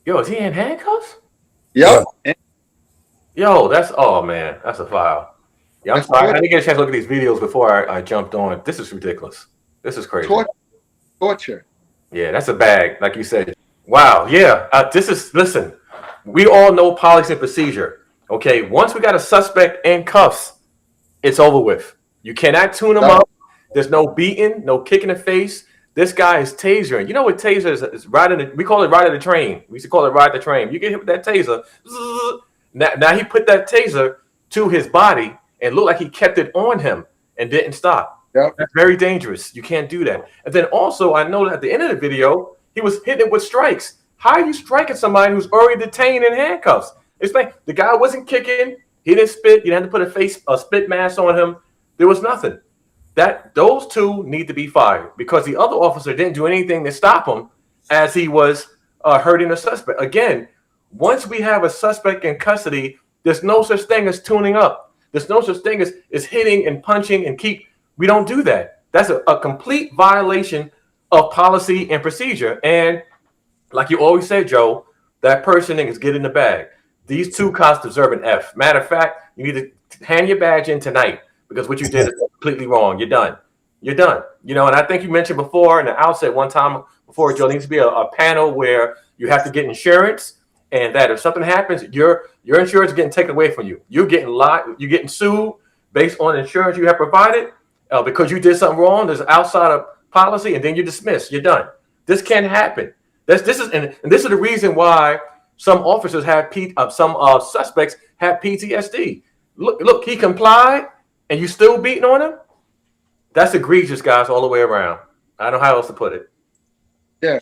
Yo, is he in handcuffs? Yeah. Yep. Yo, oh man, that's a file. Yeah, I'm That's sorry. I torture. didn't get a chance to look at these videos before I jumped on. This is ridiculous. This is crazy. Torture. Torture. Yeah, that's a bag, like you said. Wow. Yeah. Listen, we all know policy and procedure. Okay. Once we got a suspect in cuffs, it's over with. You cannot tune him Done. up. There's no beating, no kick in the face. This guy is tasering. You know what taser is? It's riding. We call it riding the train. We used to call it ride the train. You get hit with that taser. Now he put that taser to his body and looked like he kept it on him and didn't stop. Yep. That's very dangerous. You can't do that. And then also, I know that at the end of the video, he was hitting it with strikes. How are you striking somebody who's already detained in handcuffs? It's like the guy wasn't kicking. He didn't spit. You had to put a spit mask on him. There was nothing. Those two need to be fired because the other officer didn't do anything to stop him as he was hurting the suspect. Again, once we have a suspect in custody, there's no such thing as tuning up. There's no such thing as hitting and punching and keep. We don't do that. That's a complete violation of policy and procedure. And like you always say, Joe, that person is getting the bag. These two cops deserve an F. Matter of fact, you need to hand your badge in tonight because what you did is completely wrong. You're done. You're done. And I think you mentioned before in the outset one time before, Joe, there needs to be a panel where you have to get insurance, and that if something happens, your insurance is getting taken away from you. You're getting sued based on insurance you have provided because you did something wrong. There's outside of policy, and then you're dismissed. You're done. This can't happen. This is the reason why some officers have some suspects have PTSD. Look, he complied, and you still beating on him. That's egregious, guys, all the way around. I don't know how else to put it. Yeah.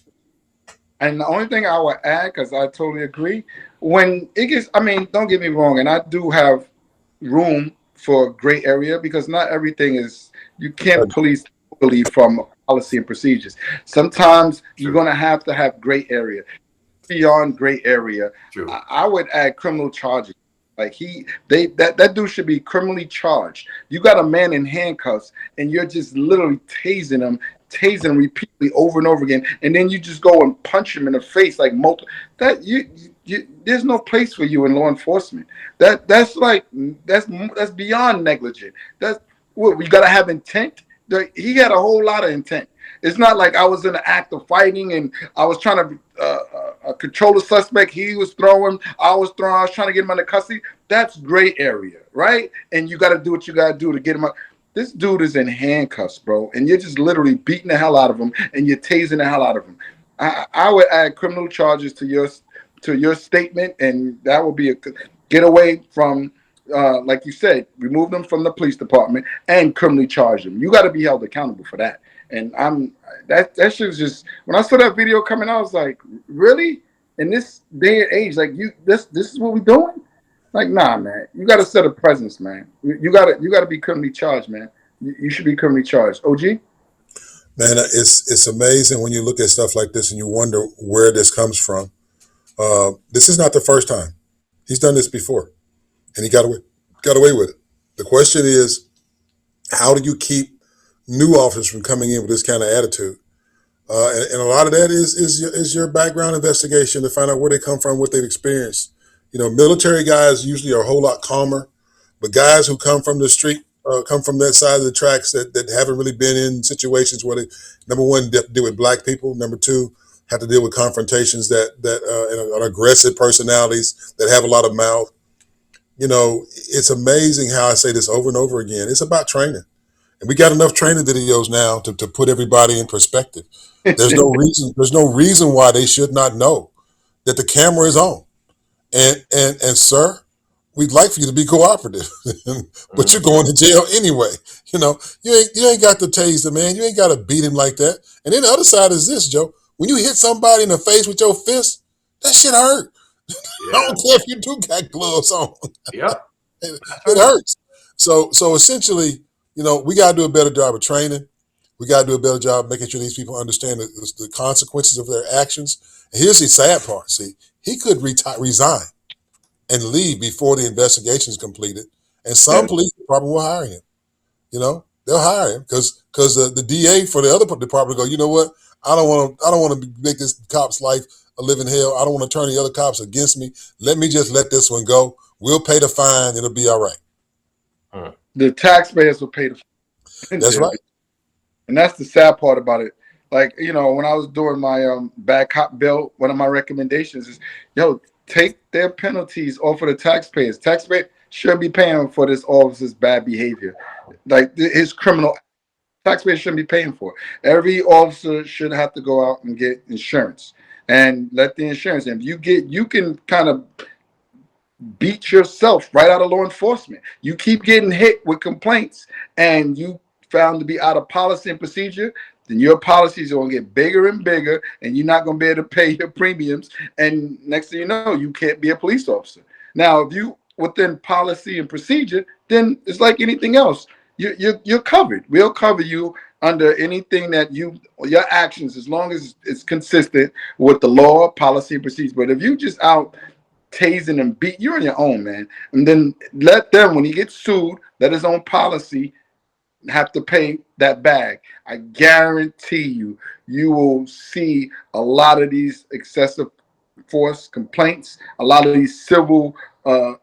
And the only thing I would add, because I totally agree, when it gets, I mean, don't get me wrong, and I do have room for gray area because not everything is, you can't police totally from policy and procedures. Sometimes you're going to have gray area. Beyond gray area, I would add criminal charges. Like that dude should be criminally charged. You got a man in handcuffs and you're just literally tasing him repeatedly over and over again, and then you just go and punch him in the face like multiple. That you there's no place for you in law enforcement. That's beyond negligent. That's what we gotta have intent. He had a whole lot of intent. It's not like I was in the act of fighting and I was trying to control the suspect. He was throwing, I was trying to get him under custody. That's gray area, right? And you got to do what you got to do to get him out. This dude is in handcuffs, bro, and you're just literally beating the hell out of him and you're tasing the hell out of him. I would add criminal charges to your statement, and that would be a get away from, like you said, remove them from the police department and criminally charge them. You got to be held accountable for that. And that shit was just, when I saw that video coming out, I was like, really? In this day and age, like this is what we doing? Like, nah, man. You got to set a presence, man. You got to be criminally charged, man. You should be criminally charged. OG? Man, it's amazing when you look at stuff like this and you wonder where this comes from. This is not the first time. He's done this before, and he got away with it. The question is, how do you keep new officers from coming in with this kind of attitude? And a lot of that is your background investigation to find out where they come from, what they've experienced. Military guys usually are a whole lot calmer, but guys who come from the street, come from that side of the tracks that haven't really been in situations where they, number one, deal with black people. Number two, have to deal with confrontations that and aggressive personalities that have a lot of mouth. It's amazing how I say this over and over again. It's about training. And we got enough training videos now to put everybody in perspective. There's no reason why they should not know that the camera is on. And sir, we'd like for you to be cooperative, but you're going to jail anyway. You ain't got to tase the man. You ain't got to beat him like that. And then the other side is this, Joe. When you hit somebody in the face with your fist, that shit hurt. Yeah. I don't care if you do got gloves on. Yep. It hurts. So essentially, we got to do a better job of training. We got to do a better job of making sure these people understand the consequences of their actions. And here's the sad part. See, he could resign and leave before the investigation is completed. And some police department will hire him. They'll hire him because the DA for the other department go, you know what? I don't want to make this cop's life living hell. I don't want to turn the other cops against me. Let me just let this one go. We'll pay the fine. It'll be all right. The taxpayers will pay the fine. That's right. And that's the sad part about it. Like, you know, when I was doing my bad cop bill, one of my recommendations is, take their penalties off of the taxpayers. Taxpayers should be paying for this officer's bad behavior. Like his criminal, taxpayers shouldn't be paying for it. Every officer should have to go out and get insurance and let the insurance. And if you can kind of beat yourself right out of law enforcement. You keep getting hit with complaints and you found to be out of policy and procedure, then your policies are going to get bigger and bigger and you're not going to be able to pay your premiums. And next thing you know, you can't be a police officer. Now, if you within policy and procedure, then it's like anything else. You're covered. We'll cover you under anything that your actions, as long as it's consistent with the law, policy, and procedure. But if you just out tasing and beat, you're on your own, man. And then let them, when he gets sued, let his own policy have to pay that bag. I guarantee you will see a lot of these excessive force complaints, a lot of these civil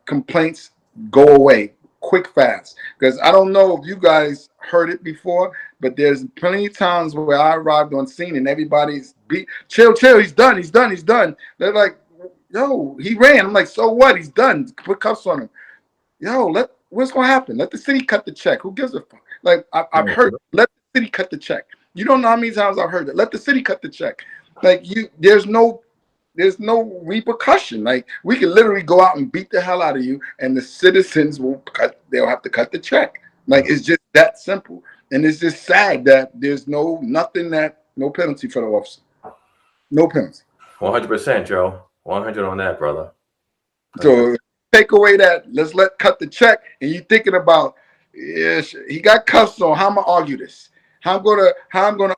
complaints go away quick, fast. Because I don't know if you guys heard it before, but there's plenty of times where I arrived on scene and everybody's chill, he's done. They're like, yo, he ran. I'm like, so what? He's done. Put cuffs on him. Yo, what's gonna happen? Let the city cut the check. Who gives a fuck? Like I've heard, let the city cut the check. You don't know how many times I've heard it. Let the city cut the check. Like there's no repercussion. Like we can literally go out and beat the hell out of you, and the citizens they'll have to cut the check. Like it's just that simple. And it's just sad that there's no penalty for the officer. No penalty. 100%, Joe. 100 on that, brother. So take away that let's cut the check, and you thinking about he got cuffs on. How I'm gonna argue this? How I'm gonna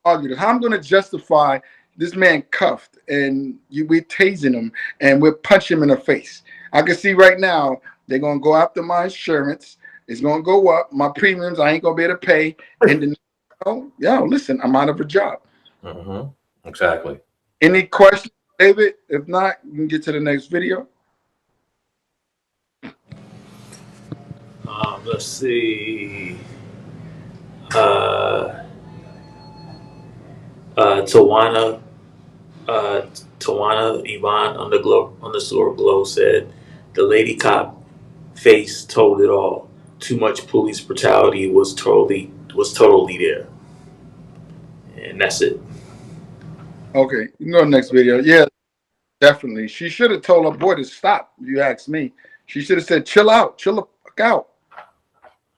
argue this? How I'm gonna justify this man cuffed and we're tasing him and we're punching him in the face? I can see right now they're gonna go after my insurance. It's gonna go up. My premiums I ain't gonna be able to pay. And then, listen, I'm out of a job. Mm-hmm. Exactly. Any questions, David? If not, we can get to the next video. Let's see. Tawana Yvonne underscore Glow said the lady cop face told it all. Too much police brutality was totally there. And that's it. Okay, you can go to the next video. Yeah, definitely. She should have told her boy to stop, if you ask me. She should have said, chill out, chill the fuck out.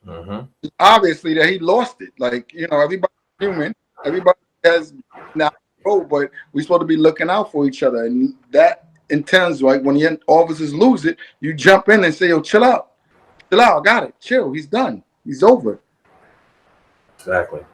Mm-hmm. Obviously that he lost it. Like, everybody's human. Everybody has now, but we're supposed to be looking out for each other. And that intends, like, when your officers lose it, you jump in and say, yo, chill out. Chill out, I got it. Chill, he's done. He's over. Exactly.